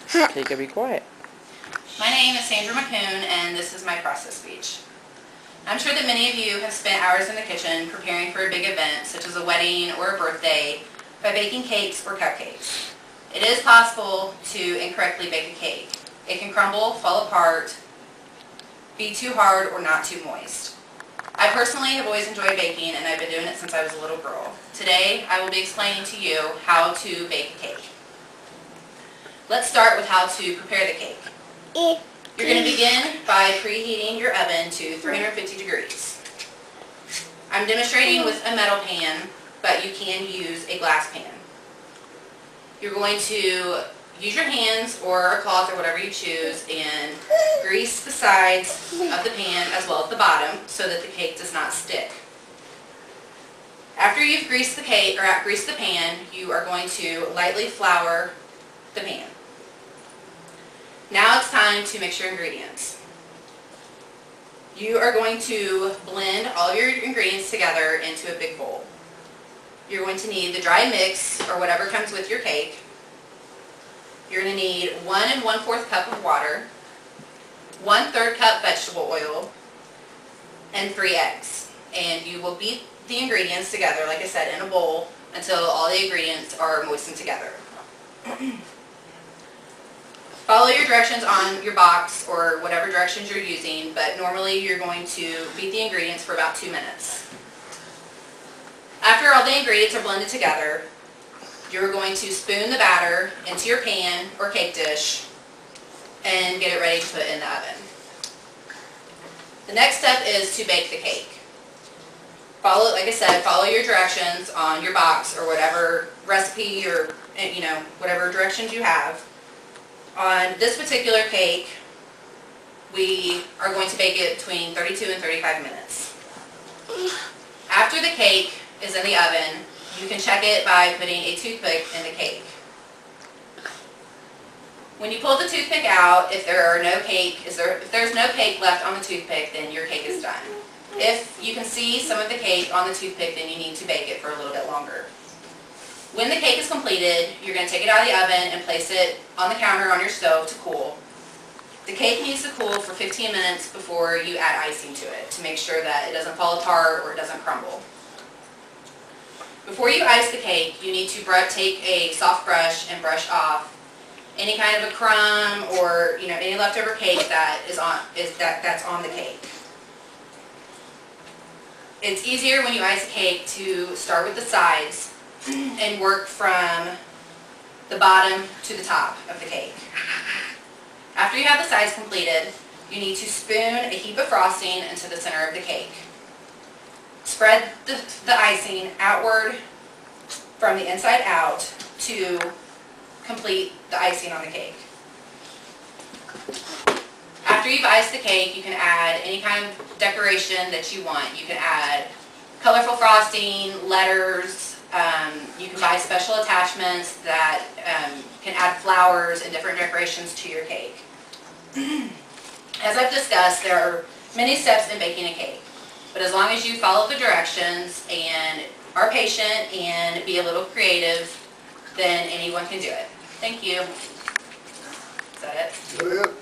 Tika, be quiet. My name is Sandra McCoon, and this is my process speech. I'm sure that many of you have spent hours in the kitchen preparing for a big event, such as a wedding or a birthday, by baking cakes or cupcakes. It is possible to incorrectly bake a cake. It can crumble, fall apart, be too hard, or not too moist. I personally have always enjoyed baking, and I've been doing it since I was a little girl. Today, I will be explaining to you how to bake a cake. Let's start with how to prepare the cake. You're going to begin by preheating your oven to 350 degrees. I'm demonstrating with a metal pan, but you can use a glass pan. You're going to use your hands or a cloth or whatever you choose and grease the sides of the pan as well as the bottom so that the cake does not stick. After you've greased the pan, you are going to lightly flour the pan. Now it's time to mix your ingredients. You are going to blend all your ingredients together into a big bowl. You're going to need the dry mix or whatever comes with your cake. You're going to need 1 1/4 cup of water, 1/3 cup vegetable oil, and 3 eggs. And you will beat the ingredients together, like I said, in a bowl until all the ingredients are moistened together. Follow your directions on your box or whatever directions you're using, but normally you're going to beat the ingredients for about 2 minutes. After all the ingredients are blended together, you're going to spoon the batter into your pan or cake dish and get it ready to put in the oven. The next step is to bake the cake. Like I said, follow your directions on your box or whatever recipe or whatever directions you have. On this particular cake, we are going to bake it between 32 and 35 minutes. After the cake is in the oven, you can check it by putting a toothpick in the cake. When you pull the toothpick out, if there's no cake left on the toothpick, then your cake is done. If you can see some of the cake on the toothpick, then you need to bake it for a little bit longer. When the cake is completed, you're going to take it out of the oven and place it on the counter on your stove to cool. The cake needs to cool for 15 minutes before you add icing to it to make sure that it doesn't fall apart or it doesn't crumble. Before you ice the cake, you need to take a soft brush and brush off any kind of a crumb or any leftover cake that's on the cake. It's easier when you ice a cake to start with the sides and work from the bottom to the top of the cake. After you have the sides completed, you need to spoon a heap of frosting into the center of the cake. Spread the icing outward from the inside out to complete the icing on the cake. After you've iced the cake, you can add any kind of decoration that you want. You can add colorful frosting, letters. You can buy special attachments that can add flowers and different decorations to your cake. As I've discussed, there are many steps in baking a cake, but as long as you follow the directions and are patient and be a little creative, then anyone can do it. Thank you. Is that it?